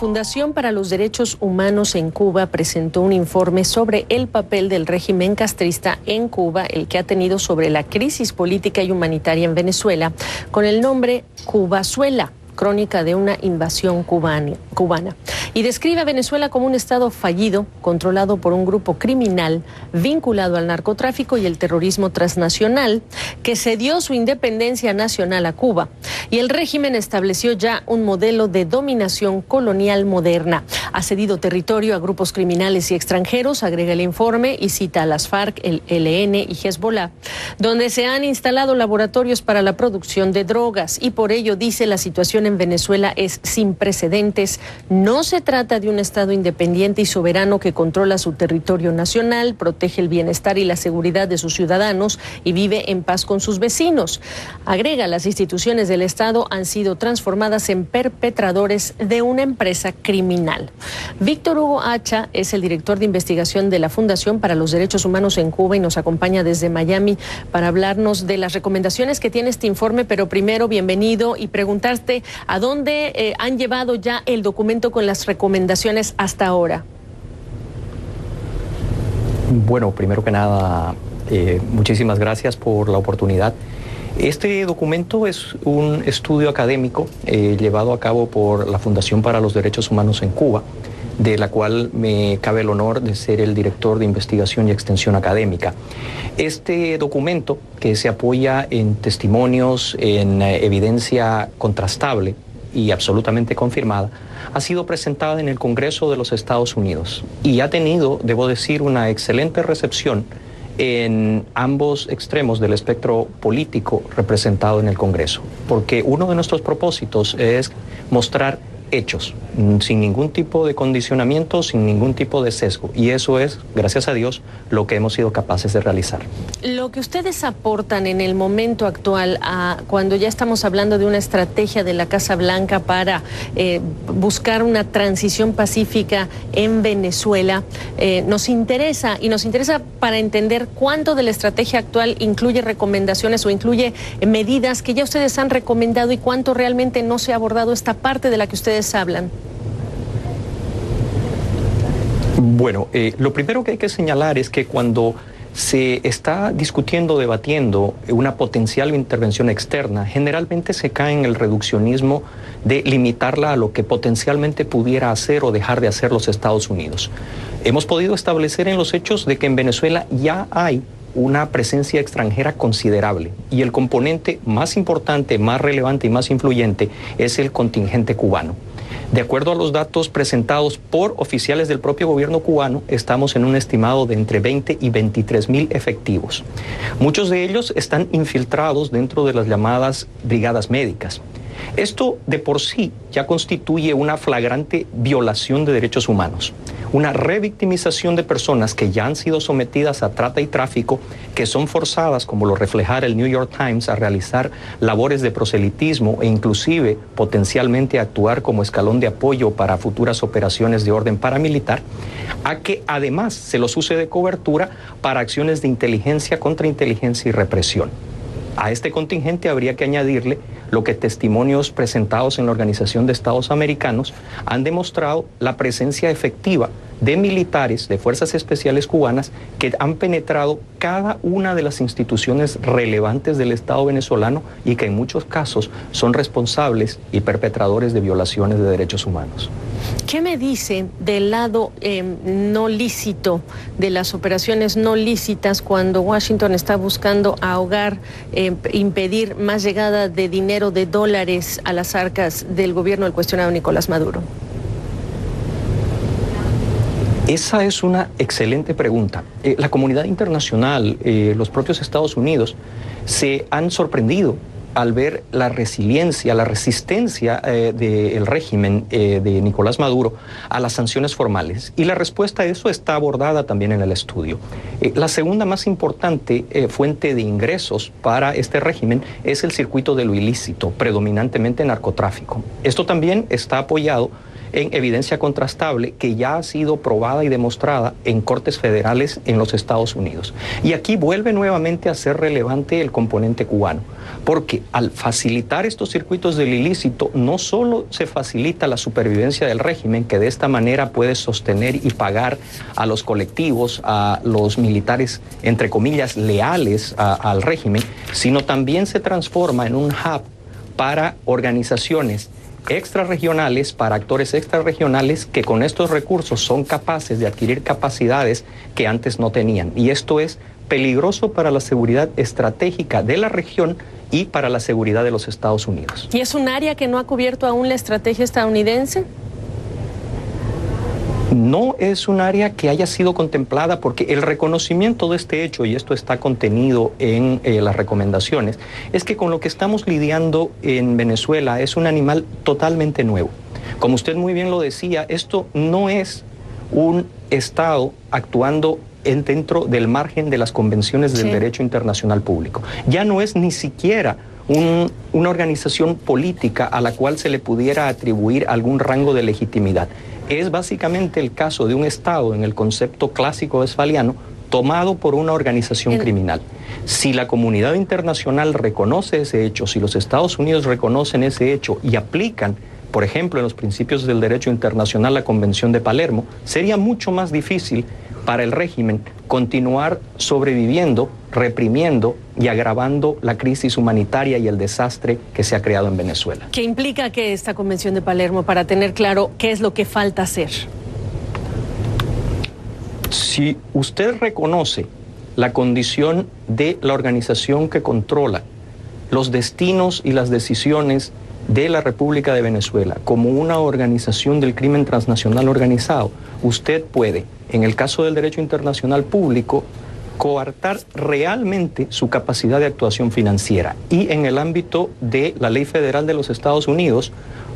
Fundación para los Derechos Humanos en Cuba presentó un informe sobre el papel del régimen castrista en Cuba, el que ha tenido sobre la crisis política y humanitaria en Venezuela, con el nombre Cubazuela, crónica de una invasión cubana, y describe a Venezuela como un estado fallido, controlado por un grupo criminal vinculado al narcotráfico y el terrorismo transnacional, que cedió su independencia nacional a Cuba, y el régimen estableció ya un modelo de dominación colonial moderna. Ha cedido territorio a grupos criminales y extranjeros, agrega el informe, y cita a las FARC, el ELN y Hezbollah, donde se han instalado laboratorios para la producción de drogas, y por ello, dice, la situación en Venezuela es sin precedentes. No se trata de un Estado independiente y soberano que controla su territorio nacional, protege el bienestar y la seguridad de sus ciudadanos y vive en paz con sus vecinos. Agrega, las instituciones del Estado han sido transformadas en perpetradores de una empresa criminal. Víctor Hugo Hacha es el director de investigación de la Fundación para los Derechos Humanos en Cuba y nos acompaña desde Miami para hablarnos de las recomendaciones que tiene este informe, pero primero, bienvenido, y preguntarte a dónde han llevado ya el documento con las recomendaciones hasta ahora. Bueno, primero que nada, muchísimas gracias por la oportunidad. Este documento es un estudio académico llevado a cabo por la Fundación para los Derechos Humanos en Cuba, de la cual me cabe el honor de ser el director de investigación y extensión académica. Este documento, que se apoya en testimonios, en evidencia contrastable y absolutamente confirmada, ha sido presentada en el Congreso de los Estados Unidos y ha tenido, debo decir, una excelente recepción en ambos extremos del espectro político representado en el Congreso, porque uno de nuestros propósitos es mostrar hechos, sin ningún tipo de condicionamiento, sin ningún tipo de sesgo. Y eso es, gracias a Dios, lo que hemos sido capaces de realizar. Lo que ustedes aportan en el momento actual, cuando ya estamos hablando de una estrategia de la Casa Blanca para buscar una transición pacífica en Venezuela, nos interesa para entender cuánto de la estrategia actual incluye recomendaciones o incluye medidas que ya ustedes han recomendado y cuánto realmente no se ha abordado esta parte de la que ustedes hablan. Bueno, lo primero que hay que señalar es que cuando se está discutiendo, debatiendo una potencial intervención externa, generalmente se cae en el reduccionismo de limitarla a lo que potencialmente pudiera hacer o dejar de hacer los Estados Unidos. Hemos podido establecer en los hechos de que en Venezuela ya hay una presencia extranjera considerable y el componente más importante, más relevante y más influyente es el contingente cubano. De acuerdo a los datos presentados por oficiales del propio gobierno cubano, estamos en un estimado de entre 20 y 23 mil efectivos. Muchos de ellos están infiltrados dentro de las llamadas brigadas médicas. Esto de por sí ya constituye una flagrante violación de derechos humanos, una revictimización de personas que ya han sido sometidas a trata y tráfico, que son forzadas, como lo reflejara el New York Times, a realizar labores de proselitismo e inclusive potencialmente a actuar como escalón de apoyo para futuras operaciones de orden paramilitar, a que además se los use de cobertura para acciones de inteligencia, contrainteligencia y represión. A este contingente habría que añadirle lo que testimonios presentados en la Organización de Estados Americanos han demostrado: la presencia efectiva de militares de fuerzas especiales cubanas que han penetrado cada una de las instituciones relevantes del Estado venezolano y que en muchos casos son responsables y perpetradores de violaciones de derechos humanos. ¿Qué me dice del lado no lícito, de las operaciones no lícitas, cuando Washington está buscando ahogar, impedir más llegada de dinero, de dólares a las arcas del gobierno del cuestionado Nicolás Maduro? Esa es una excelente pregunta. La comunidad internacional, los propios Estados Unidos, se han sorprendido al ver la resiliencia, la resistencia del régimen de Nicolás Maduro a las sanciones formales. Y la respuesta a eso está abordada también en el estudio. La segunda más importante fuente de ingresos para este régimen es el circuito de lo ilícito, predominantemente narcotráfico. Esto también está apoyado en evidencia contrastable que ya ha sido probada y demostrada en cortes federales en los Estados Unidos. Y aquí vuelve nuevamente a ser relevante el componente cubano, porque al facilitar estos circuitos del ilícito, no solo se facilita la supervivencia del régimen, que de esta manera puede sostener y pagar a los colectivos, a los militares, entre comillas, leales al régimen, sino también se transforma en un hub para organizaciones extrarregionales, para actores extrarregionales que con estos recursos son capaces de adquirir capacidades que antes no tenían. Y esto es peligroso para la seguridad estratégica de la región y para la seguridad de los Estados Unidos. ¿Y es un área que no ha cubierto aún la estrategia estadounidense? No es un área que haya sido contemplada, porque el reconocimiento de este hecho, y esto está contenido en las recomendaciones, es que con lo que estamos lidiando en Venezuela es un animal totalmente nuevo. Como usted muy bien lo decía, esto no es un Estado actuando dentro del margen de las convenciones del derecho internacional público. Ya no es ni siquiera una organización política a la cual se le pudiera atribuir algún rango de legitimidad. Es básicamente el caso de un Estado en el concepto clásico westfaliano tomado por una organización criminal. Si la comunidad internacional reconoce ese hecho, si los Estados Unidos reconocen ese hecho y aplican, por ejemplo, en los principios del derecho internacional la Convención de Palermo, sería mucho más difícil para el régimen continuar sobreviviendo, reprimiendo y agravando la crisis humanitaria y el desastre que se ha creado en Venezuela. ¿Qué implica que esta Convención de Palermo, para tener claro qué es lo que falta hacer? Si usted reconoce la condición de la organización que controla los destinos y las decisiones de la República de Venezuela como una organización del crimen transnacional organizado, usted puede, en el caso del derecho internacional público, coartar realmente su capacidad de actuación financiera y en el ámbito de la ley federal de los Estados Unidos,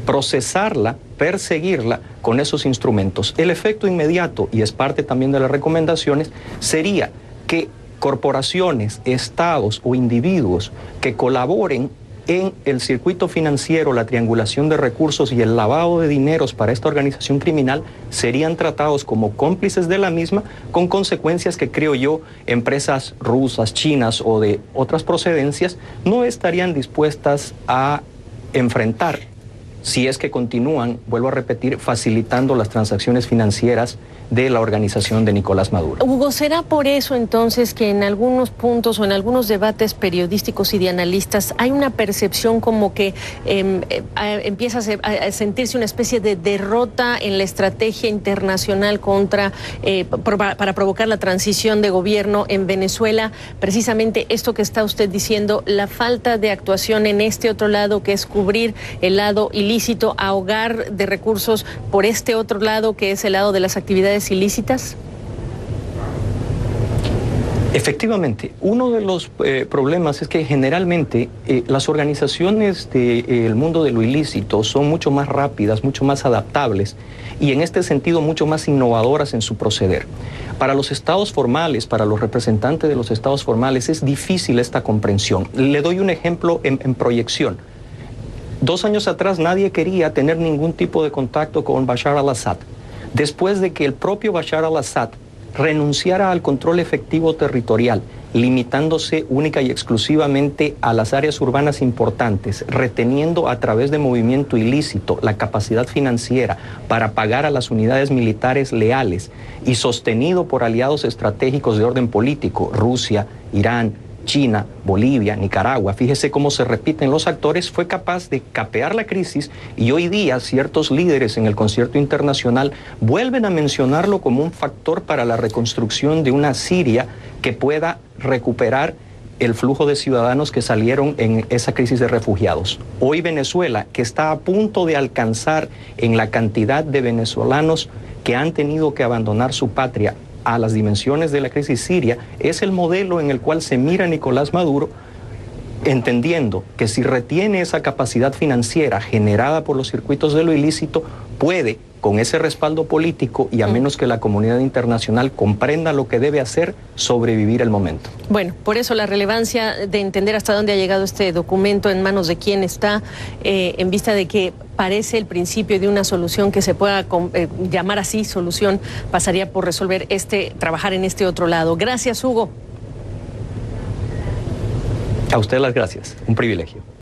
procesarla, perseguirla con esos instrumentos. El efecto inmediato, y es parte también de las recomendaciones, sería que corporaciones, estados o individuos que colaboren en el circuito financiero, la triangulación de recursos y el lavado de dineros para esta organización criminal serían tratados como cómplices de la misma, con consecuencias que, creo yo, empresas rusas, chinas o de otras procedencias no estarían dispuestas a enfrentar si es que continúan, vuelvo a repetir, facilitando las transacciones financieras de la organización de Nicolás Maduro. Hugo, ¿será por eso entonces que en algunos puntos o en algunos debates periodísticos y de analistas hay una percepción como que empieza a sentirse una especie de derrota en la estrategia internacional para provocar la transición de gobierno en Venezuela? Precisamente esto que está usted diciendo, la falta de actuación en este otro lado, que es cubrir el lado ilícito, ahogar de recursos por este otro lado, que es el lado de las actividades ilícitas. Efectivamente, uno de los problemas es que generalmente las organizaciones del mundo de lo ilícito son mucho más rápidas, mucho más adaptables y en este sentido mucho más innovadoras en su proceder. Para los estados formales, para los representantes de los estados formales, es difícil esta comprensión. Le doy un ejemplo en proyección. 2 años atrás nadie quería tener ningún tipo de contacto con Bashar al-Assad. Después de que el propio Bashar al-Assad renunciara al control efectivo territorial, limitándose única y exclusivamente a las áreas urbanas importantes, reteniendo a través de movimiento ilícito la capacidad financiera para pagar a las unidades militares leales y sostenido por aliados estratégicos de orden político, Rusia, Irán, China, Bolivia, Nicaragua, fíjese cómo se repiten los actores, fue capaz de capear la crisis y hoy día ciertos líderes en el concierto internacional vuelven a mencionarlo como un factor para la reconstrucción de una Siria que pueda recuperar el flujo de ciudadanos que salieron en esa crisis de refugiados. Hoy Venezuela, que está a punto de alcanzar en la cantidad de venezolanos que han tenido que abandonar su patria a las dimensiones de la crisis siria, es el modelo en el cual se mira Nicolás Maduro, entendiendo que si retiene esa capacidad financiera generada por los circuitos de lo ilícito, puede con ese respaldo político y a menos que la comunidad internacional comprenda lo que debe hacer, sobrevivir el momento. Bueno, por eso la relevancia de entender hasta dónde ha llegado este documento, en manos de quién está, en vista de que parece el principio de una solución que se pueda llamar así solución, pasaría por resolver trabajar en este otro lado. Gracias, Hugo. A usted las gracias, un privilegio.